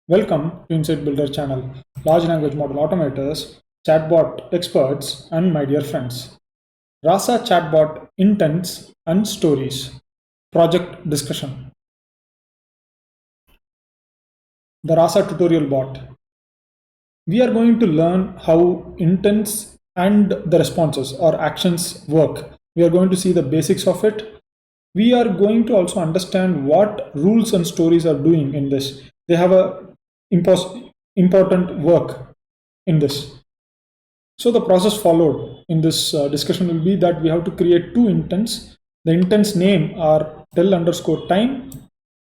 Welcome to Insight Builder channel, large language model automators, chatbot experts, and my dear friends. Rasa Chatbot intents and stories. Project discussion. The Rasa tutorial bot. We are going to learn how intents and the responses or actions work. We are going to see the basics of it. We are going to also understand what rules and stories are doing in this. They have a important work in this. So the process followed in this discussion will be that we have to create two intents. The intents name are tell underscore time,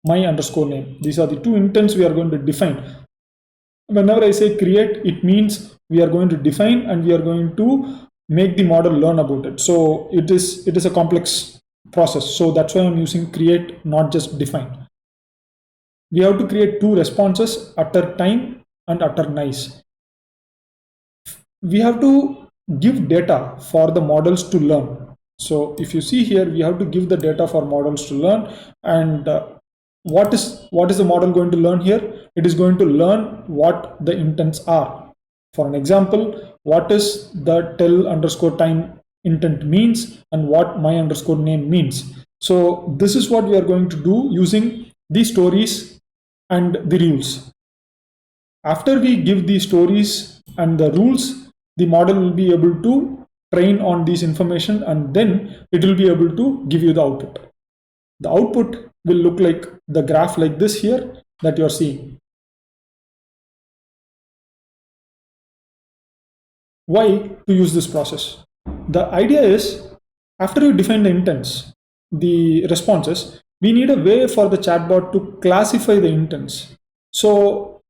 my underscore name. These are the two intents we are going to define. Whenever I say create, it means we are going to define and we are going to make the model learn about it. So it is a complex process. So that's why I'm using create, not just define. We have to create two responses, utter time and utter nice. We have to give data for the models to learn. So if you see here, we have to give the data for models to learn. And what is the model going to learn here? It is going to learn what the intents are. For an example, what is the tell underscore time intent means and what my underscore name means. So this is what we are going to do using the stories and the rules. After we give the stories and the rules, the model will be able to train on these information and then it will be able to give you the output. The output will look like the graph like this here that you are seeing. Why to use this process? The idea is after you define the intents, the responses, we need a way for the chatbot to classify the intents. So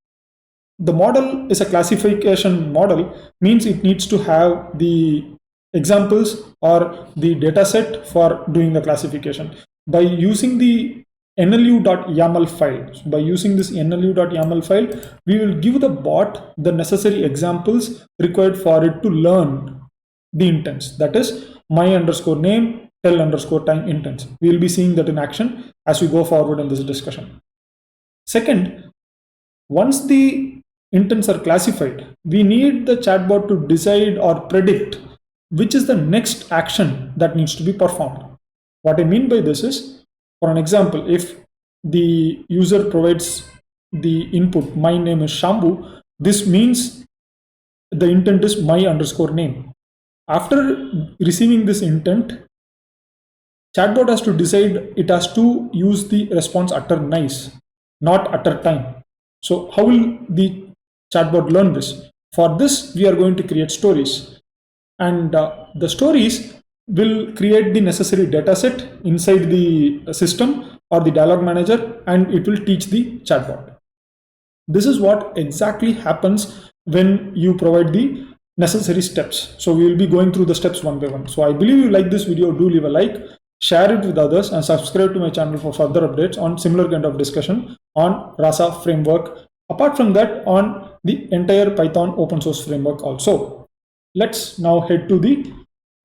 the model is a classification model, means it needs to have the examples or the data set for doing the classification. By using the nlu.yml file, by using this nlu.yml file, we will give the bot the necessary examples required for it to learn the intents. That is my underscore name, tell underscore time intents. We will be seeing that in action as we go forward in this discussion. Second, once the intents are classified, we need the chatbot to decide or predict which is the next action that needs to be performed. What I mean by this is, for an example, if the user provides the input, my name is Shambhu, this means the intent is my underscore name. After receiving this intent, chatbot has to decide it has to use the response utter nice, not utter time. So how will the chatbot learn this? For this, we are going to create stories. And the stories will create the necessary data set inside the system or the dialog manager, and it will teach the chatbot. This is what exactly happens when you provide the necessary steps. So we will be going through the steps one by one. So I believe you like this video. Do leave a like, share it with others, and subscribe to my channel for further updates on similar kind of discussion on Rasa framework. Apart from that, on the entire Python open source framework also. Let's now head to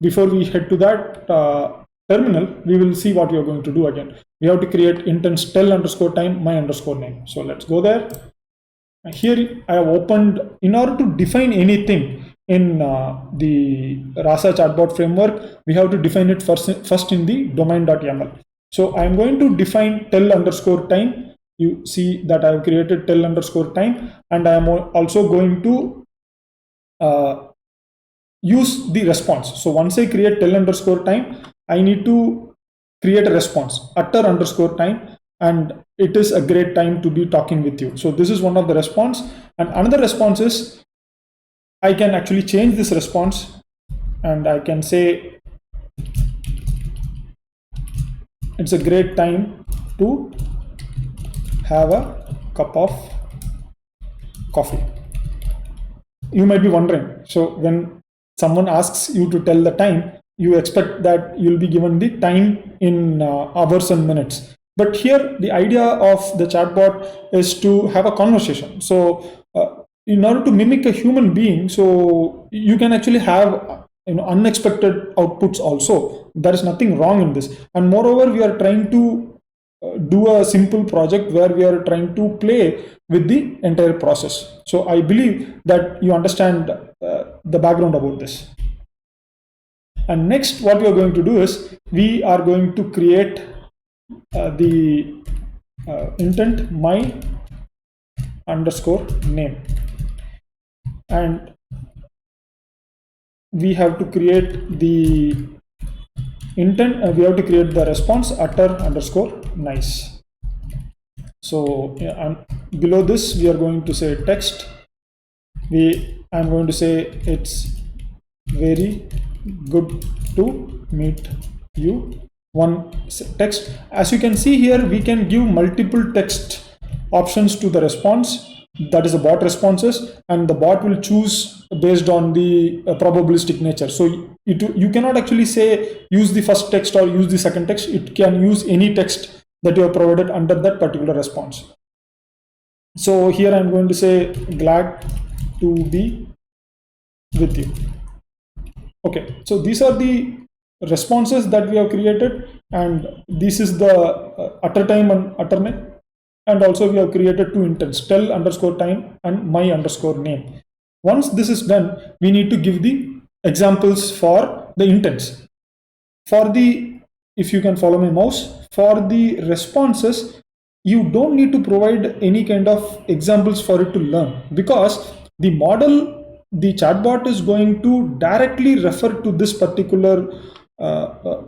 before we head to that terminal, we will see what we are going to do again. We have to create intents tell underscore time, my underscore name. So let's go there. Here I have opened, in order to define anything in the Rasa chatbot framework, we have to define it first in the domain.yml. So I'm going to define tell underscore time. You see that I have created tell underscore time, and I am also going to use the response. So once I create tell underscore time, I need to create a response, utter underscore time, and it is a great time to be talking with you. So this is one of the response, and another response is I can actually change this response and I can say it's a great time to have a cup of coffee. You might be wondering, so when someone asks you to tell the time, you expect that you'll be given the time in hours and minutes. But here, the idea of the chatbot is to have a conversation. So in order to mimic a human being, so you can actually have unexpected outputs also. There is nothing wrong in this. And moreover, we are trying to do a simple project where we are trying to play with the entire process. So I believe that you understand the background about this. And next, what we are going to do is we are going to create the intent my underscore name, and we have to create the intent. We have to create the response utter underscore nice. So and below this, we are going to say text. I'm going to say it's very good to meet you. One text. As you can see here, we can give multiple text options to the response. That is the bot responses, and the bot will choose based on the probabilistic nature. So you cannot actually say use the first text or use the second text. It can use any text that you have provided under that particular response. So here I'm going to say glad to be with you. Okay, so these are the responses that we have created, and this is the utter time and utter name. And also we have created two intents, tell underscore time and my underscore name. Once this is done, we need to give the examples for the intents. For the, if you can follow my mouse, for the responses, you don't need to provide any kind of examples for it to learn, because the model, the chatbot is going to directly refer to this particular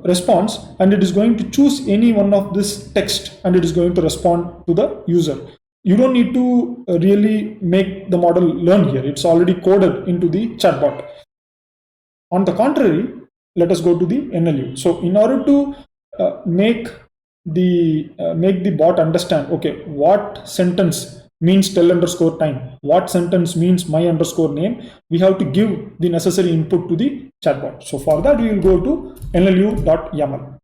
response, and it is going to choose any one of this text, and it is going to respond to the user. You don't need to really make the model learn here. It's already coded into the chatbot. On the contrary, let us go to the NLU. So in order to make the bot understand, okay, what sentence means tell underscore time, what sentence means my underscore name, we have to give the necessary input to the chatbot. So for that, we will go to nlu.yml.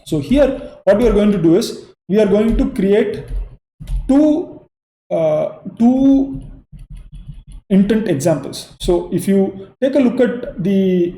So here, what we are going to do is we are going to create two intent examples. So if you take a look at the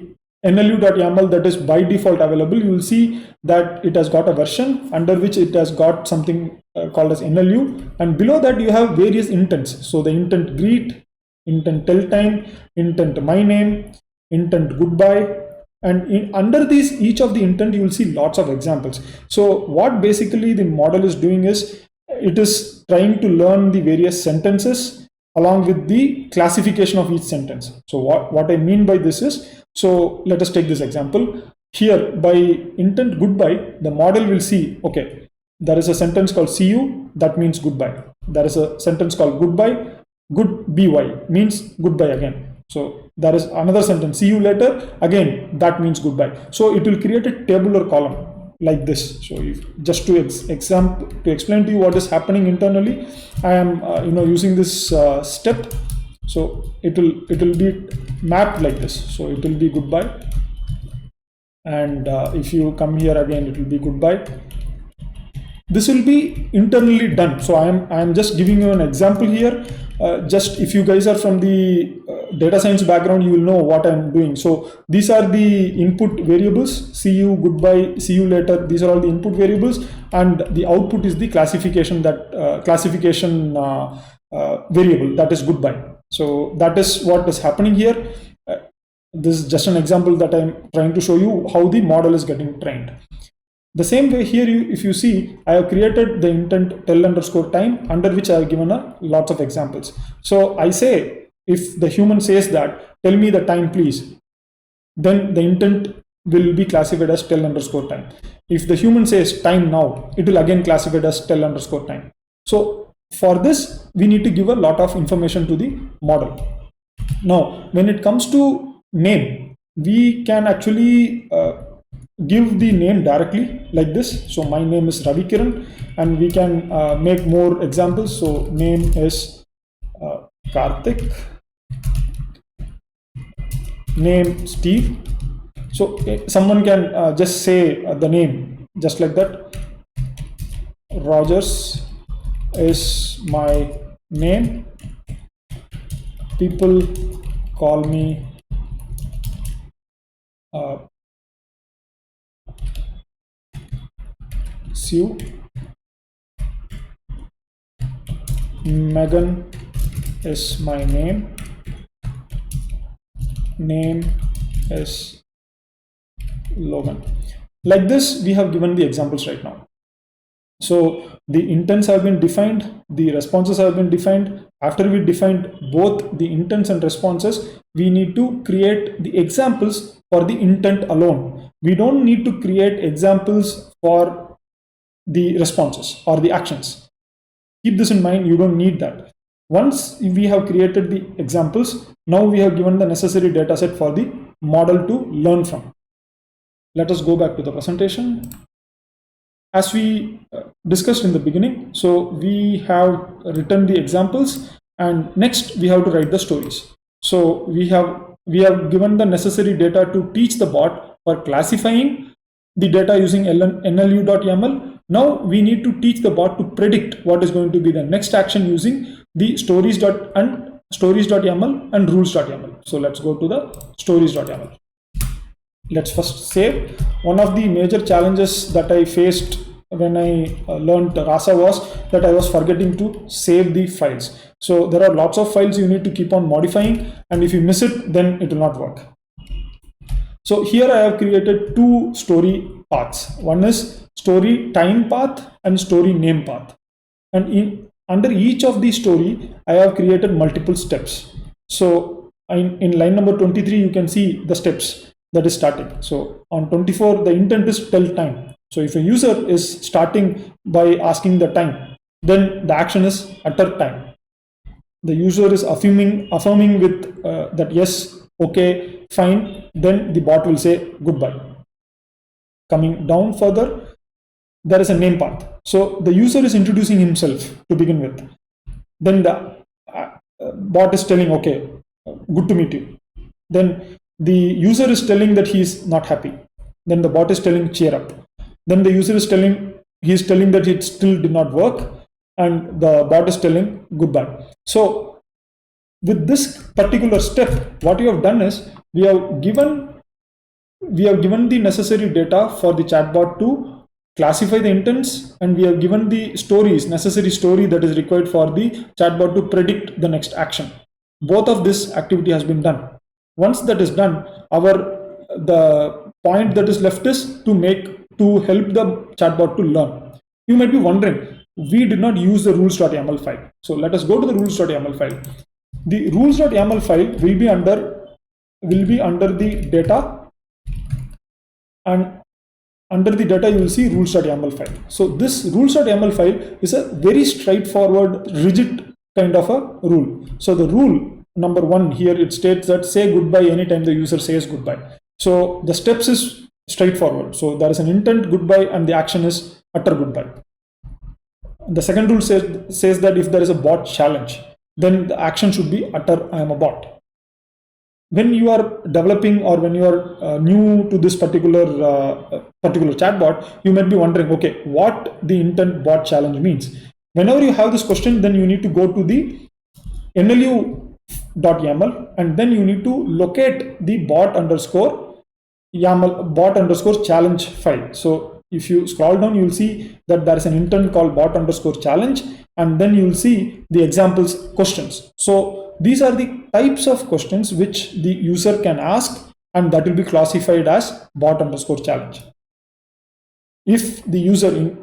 nlu.yml that is by default available, you will see that it has got a version under which it has got something called as NLU, and below that you have various intents. So the intent greet, intent tell time, intent my name, intent goodbye, and under these, each of the intent, you will see lots of examples. So what basically the model is doing is it is trying to learn the various sentences along with the classification of each sentence. So what I mean by this is, so let us take this example. Here by intent goodbye, the model will see, okay, there is a sentence called see you, that means goodbye. There is a sentence called goodbye, good by means goodbye again. So there is another sentence, see you later, again, that means goodbye. So it will create a tabular column like this. So if, just to explain to you what is happening internally, I am using this step. So it will be mapped like this. So it will be goodbye, and if you come here again, it will be goodbye. This will be internally done. So I am just giving you an example here. Just if you guys are from the data science background, you will know what I'm doing. So these are the input variables, see you, goodbye, see you later. These are all the input variables, and the output is the classification variable, that is goodbye. So that is what is happening here. This is just an example that I'm trying to show you how the model is getting trained. The same way here, if you see, I have created the intent tell underscore time, under which I have given lots of examples. So I say, if the human says that, tell me the time please, then the intent will be classified as tell underscore time. If the human says time now, it will again classified as tell underscore time. So for this, we need to give a lot of information to the model. Now, when it comes to name, we can actually give the name directly like this. So my name is Ravi Kiran, and we can make more examples. So name is Karthik, name Steve. So someone can just say the name just like that. Rogers is my name. People call me Sue. Megan is my name. Name is Logan. Like this, we have given the examples right now. So the intents have been defined, the responses have been defined. After we defined both the intents and responses, we need to create the examples for the intent alone. We don't need to create examples for the responses or the actions. Keep this in mind, you don't need that. Once we have created the examples, now we have given the necessary data set for the model to learn from. Let us go back to the presentation. As we discussed in the beginning, so we have written the examples, and next we have to write the stories. So we have given the necessary data to teach the bot for classifying the data using nlu.yml. Now we need to teach the bot to predict what is going to be the next action using the stories.yml and rules.yml. So let's go to the stories.yml. Let's first save. One of the major challenges that I faced when I learned Rasa was that I was forgetting to save the files. So there are lots of files you need to keep on modifying, and if you miss it, then it will not work. So here I have created two story paths. One is story time path and story name path. And under each of these story, I have created multiple steps. So in line number 23, you can see the steps that is starting. So on 24, the intent is tell time. So if a user is starting by asking the time, then the action is utter time. The user is affirming with that yes, okay, fine, then the bot will say goodbye. Coming down further, there is a name path. So the user is introducing himself to begin with. Then the bot is telling, okay, good to meet you. Then the user is telling that he is not happy. Then the bot is telling cheer up. Then the user is telling that it still did not work, and the bot is telling goodbye. So with this particular step, what you have done is we have given the necessary data for the chatbot to classify the intents, and we have given the necessary story that is required for the chatbot to predict the next action. Both of this activity has been done. Once that is done, the point that is left is to help the chatbot to learn. You might be wondering, we did not use the rules.yml file. So let us go to the rules.yml file. The rules.yml file will be under the data, and under the data you will see rules.yml file. So this rules.yml file is a very straightforward, rigid kind of a rule. So the rule number 1 here, it states that say goodbye anytime the user says goodbye. So the steps is straightforward. So there is an intent goodbye and the action is utter goodbye. The second rule says that if there is a bot challenge, then the action should be utter I am a bot. When you are developing or when you are new to this particular chatbot, you might be wondering, okay, what the intent bot challenge means. Whenever you have this question, then you need to go to the nlu.yml, and then you need to locate the bot underscore challenge file. So if you scroll down, you will see that there is an intent called bot underscore challenge, and then you will see the examples questions. So these are the types of questions which the user can ask, and that will be classified as bot underscore challenge. If the user,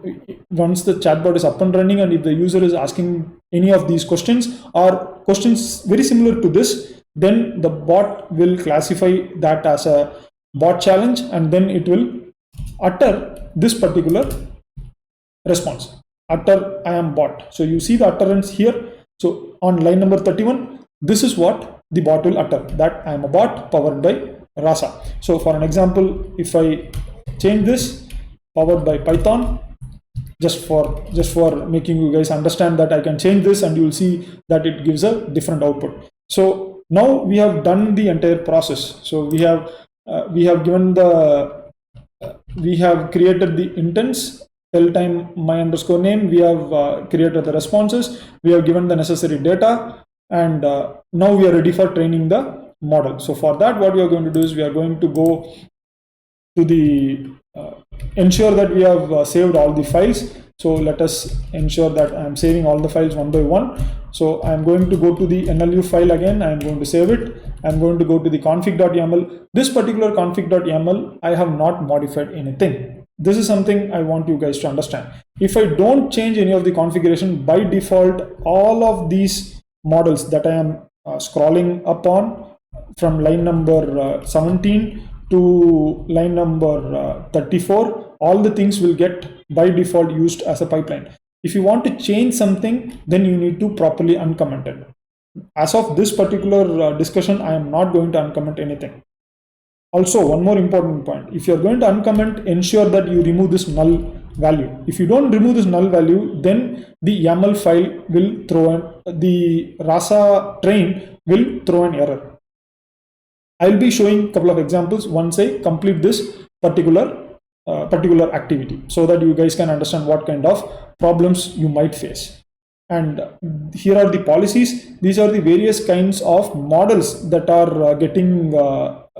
once the chatbot is up and running, and if the user is asking any of these questions or questions very similar to this, then the bot will classify that as a bot challenge, and then it will utter this particular response, utter I am bot. So you see the utterance here. So on line number 31, this is what the bot will utter, that I am a bot powered by Rasa. So for an example, if I change this powered by Python, just for making you guys understand that I can change this, and you will see that it gives a different output. So now we have done the entire process. So we have created the intents, tell time my underscore name, we have created the responses, we have given the necessary data, and now we are ready for training the model. So for that, what we are going to do is we are going to go to the ensure that we have saved all the files. So let us ensure that I'm saving all the files one by one. So I'm going to go to the NLU file again. I'm going to save it. I'm going to go to the config.yml. This particular config.yml, I have not modified anything. This is something I want you guys to understand. If I don't change any of the configuration, by default, all of these models that I am scrolling up on from line number 17 to line number 34, all the things will get by default used as a pipeline. If you want to change something, then you need to properly uncomment it. As of this particular discussion, I am not going to uncomment anything. Also, one more important point, if you are going to uncomment, ensure that you remove this null value. If you don't remove this null value, then the YAML file will throw the Rasa train will throw an error. I'll be showing a couple of examples once I complete this particular activity, so that you guys can understand what kind of problems you might face. And here are the policies. These are the various kinds of models that are getting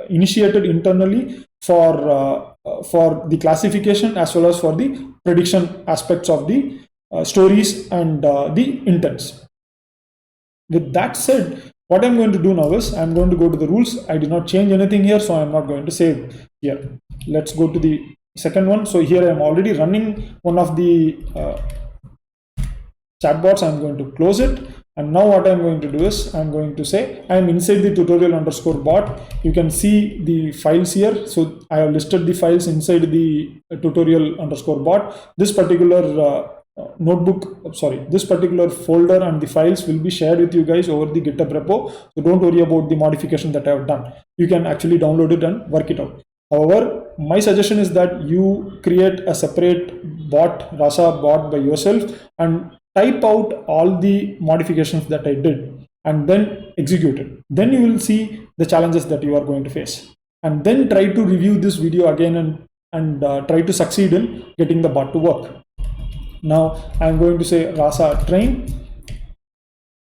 initiated internally for the classification as well as for the prediction aspects of the stories and the intents. With that said, what I'm going to do now is I'm going to go to the rules. I did not change anything here, so I'm not going to save here. Let's go to the second one. So here I'm already running one of the chatbots. I'm going to close it. And now what I'm going to do is I'm going to say I'm inside the tutorial_bot. You can see the files here. So I have listed the files inside the tutorial_bot. This particular this particular folder and the files will be shared with you guys over the GitHub repo. So don't worry about the modification that I have done. You can actually download it and work it out. However, my suggestion is that you create a separate bot, Rasa bot by yourself, and type out all the modifications that I did and then execute it. Then you will see the challenges that you are going to face. And then try to review this video again and try to succeed in getting the bot to work. Now I'm going to say Rasa train.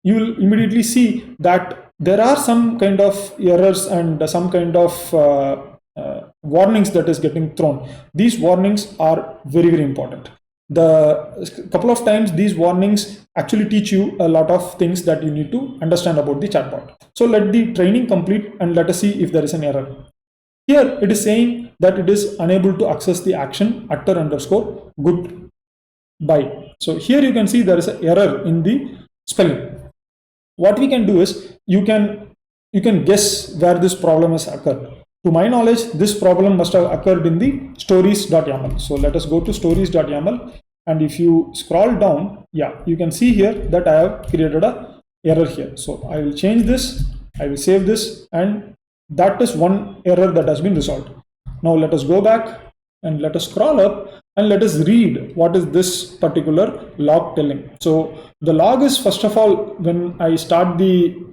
You will immediately see that there are some kind of errors and some kind of warnings that is getting thrown. These warnings are very, very important. The couple of times these warnings actually teach you a lot of things that you need to understand about the chatbot. So let the training complete and let us see if there is an error. Here it is saying that it is unable to access the action utter_goodbye. So here you can see there is an error in the spelling. What we can do is you can guess where this problem has occurred. To my knowledge, this problem must have occurred in the stories.yml. So let us go to stories.yml, and if you scroll down, yeah, you can see here that I have created a error here. So I will change this, I will save this, and that is one error that has been resolved. Now let us go back and let us scroll up and let us read what is this particular log telling. So the log is, first of all, when I start the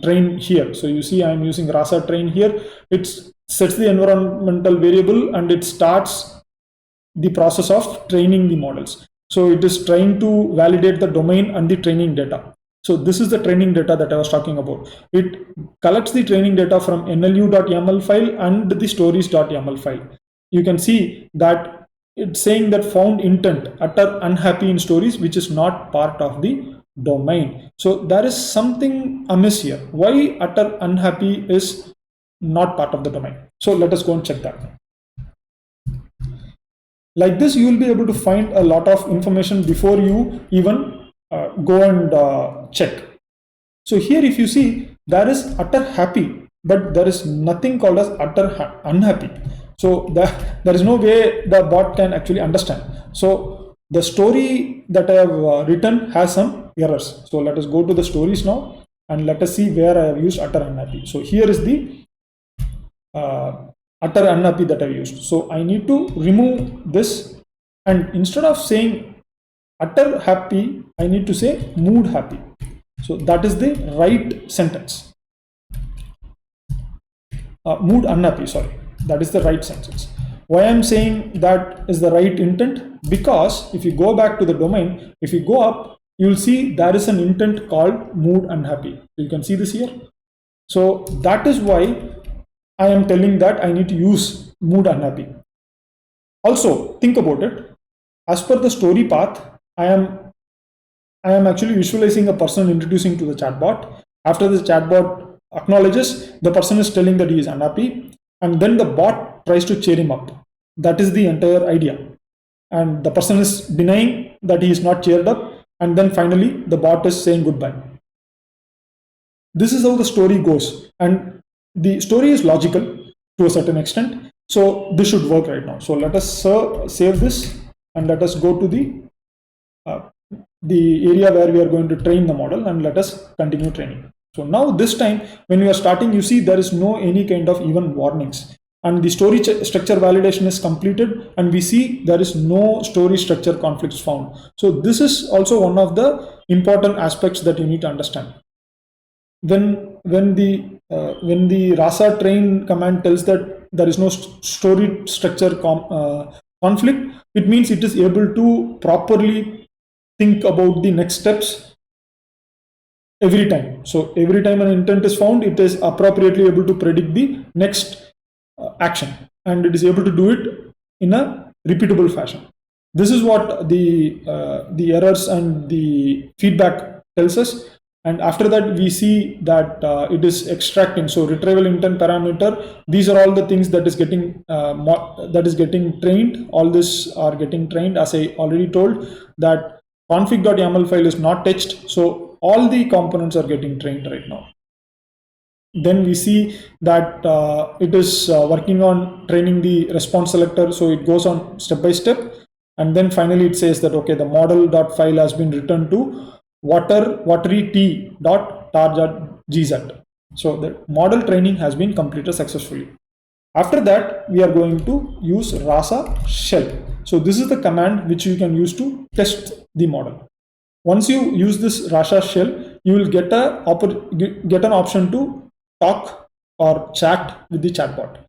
train here. So you see I'm using Rasa train here. It sets the environmental variable and it starts the process of training the models. So it is trying to validate the domain and the training data. So this is the training data that I was talking about. It collects the training data from nlu.yml file and the stories.yml file. You can see that it's saying that found intent utter unhappy in stories, which is not part of the domain. So there is something amiss here. Why utter unhappy is not part of the domain? So let us go and check that. Like this, you will be able to find a lot of information before you even go and check. So here, if you see, there is utter happy, but there is nothing called as utter unhappy. So there is no way the bot can actually understand. So the story that I have written has some errors. So let us go to the stories now and let us see where I have used utter unhappy. So here is the utter unhappy that I used. So I need to remove this, and instead of saying utter happy, I need to say mood happy. So that is the right sentence. Mood unhappy, sorry. That is the right sentence. Why I'm saying that is the right intent? Because if you go back to the domain, if you go up, you will see there is an intent called mood unhappy. You can see this here. So that is why I am telling that I need to use mood unhappy. Also, think about it. as per the story path, I am actually visualizing a person introducing to the chatbot. After the chatbot acknowledges, the person is telling that he is unhappy, and then the bot tries to cheer him up. That is the entire idea. And the person is denying that he is not cheered up, and then finally the bot is saying goodbye. This is how the story goes, and the story is logical to a certain extent. So this should work right now. So let us save this, and let us go to the area where we are going to train the model, and let us continue training. So now this time when we are starting, you see there is no any kind of even warnings, and the story structure validation is completed, and we see there is no story structure conflicts found. So this is also one of the important aspects that you need to understand. When the Rasa train command tells that there is no story structure conflict, it means it is able to properly think about the next steps every time. So every time an intent is found, it is appropriately able to predict the next action, and it is able to do it in a repeatable fashion. This is what the errors and the feedback tells us. And after that, we see that it is extracting. So retrieval intent parameter, these are all the things that is getting trained. All this are getting trained. As I already told, that config.yml file is not touched. So all the components are getting trained right now. Then we see that it is working on training the response selector. So it goes on step by step. And then finally it says that, okay, the model.file has been returned to watery.tar.gz. So the model training has been completed successfully. After that, we are going to use Rasa shell. So this is the command which you can use to test the model. Once you use this Rasa shell, you will get an option to talk or chat with the chatbot.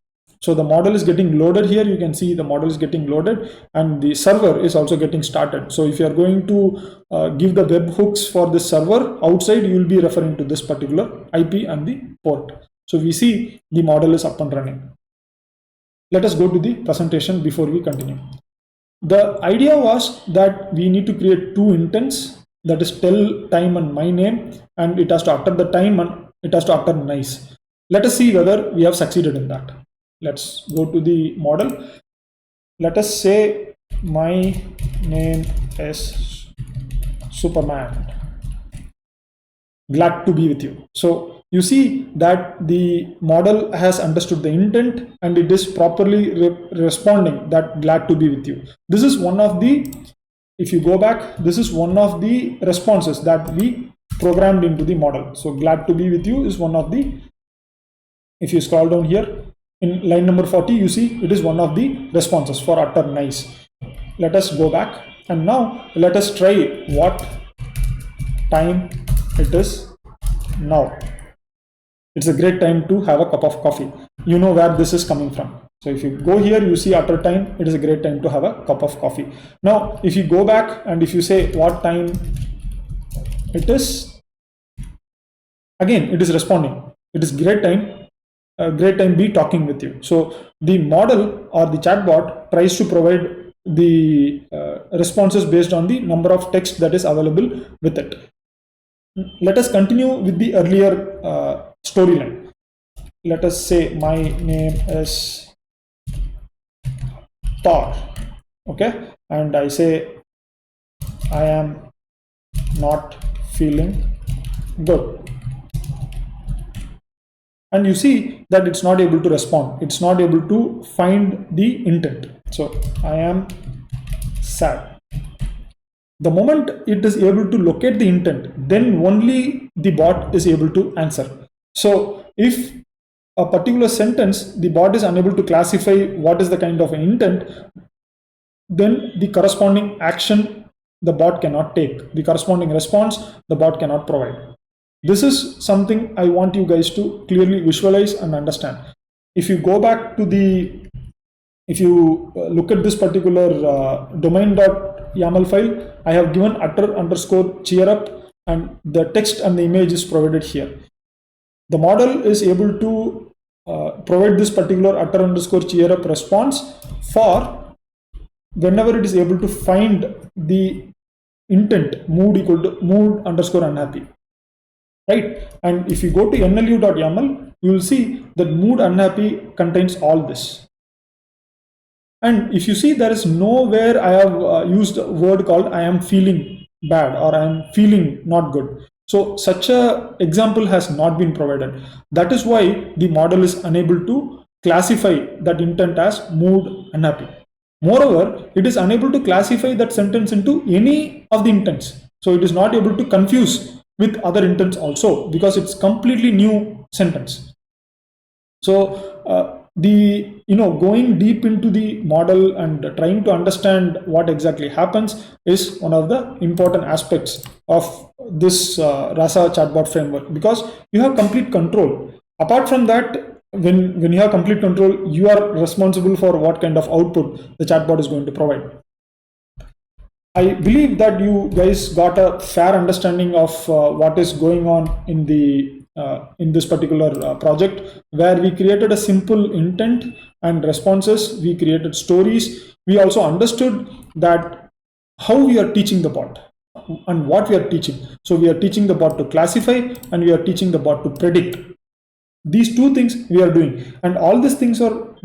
So the model is getting loaded here. You can see the model is getting loaded, and the server is also getting started. So if you are going to give the webhooks for this server outside, you will be referring to this particular IP and the port. So we see the model is up and running. Let us go to the presentation before we continue. The idea was that we need to create two intents, that is tell time and my name, and it has to utter the time and it has to utter nice. Let us see whether we have succeeded in that. Let's go to the model. Let us say my name is Superman. Glad to be with you. So you see that the model has understood the intent, and it is properly responding that glad to be with you. This is one of the, if you go back, this is one of the responses that we programmed into the model. So glad to be with you is one of the, if you scroll down here, in line number 40, you see it is one of the responses for utter nice. Let us go back, and now let us try what time it is now. It's a great time to have a cup of coffee. You know where this is coming from. So if you go here, you see utter time, it is a great time to have a cup of coffee. Now, if you go back and if you say what time it is, again, it is responding. It is great time. A great time be talking with you. So the model or the chatbot tries to provide the responses based on the number of text that is available with it. Let us continue with the earlier storyline. Let us say my name is Thor, okay, and I say I am not feeling good. And you see that it's not able to respond. It's not able to find the intent. So I am sad. The moment it is able to locate the intent, then only the bot is able to answer. So if a particular sentence, the bot is unable to classify what is the kind of an intent, then the corresponding action the bot cannot take. The corresponding response the bot cannot provide. This is something I want you guys to clearly visualize and understand. If you go back to the, if you look at this particular domain.yml file, I have given utter underscore cheer up, and the text and the image is provided here. The model is able to provide this particular utter underscore cheer up response for whenever it is able to find the intent mood equal to mood underscore unhappy, right? And if you go to nlu.yml, you will see that mood unhappy contains all this. And if you see, there is nowhere I have used a word called I am feeling bad or I am feeling not good. So such a example has not been provided. That is why the model is unable to classify that intent as mood unhappy. Moreover, it is unable to classify that sentence into any of the intents. So it is not able to confuse with other intents also, because it's completely new sentence. So the going deep into the model and trying to understand what exactly happens is one of the important aspects of this Rasa chatbot framework, because you have complete control. Apart from that, when you have complete control, you are responsible for what kind of output the chatbot is going to provide. I believe that you guys got a fair understanding of what is going on in this particular project, where we created a simple intent and responses. We created stories. We also understood that how we are teaching the bot and what we are teaching. So we are teaching the bot to classify and we are teaching the bot to predict. These two things we are doing, and all these things are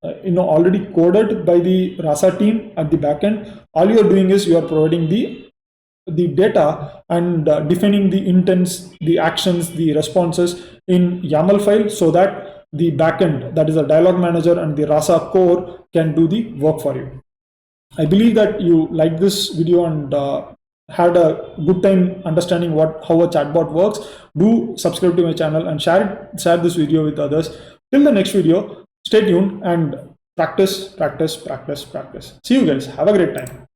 already coded by the Rasa team at the backend. All you are doing is you are providing the data and defining the intents, the actions, the responses in YAML file, so that the backend, that is the dialog manager and the Rasa core, can do the work for you. I believe that you liked this video and had a good time understanding how a chatbot works. Do subscribe to my channel and share this video with others. Till the next video, stay tuned and practice. See you guys. Have a great time.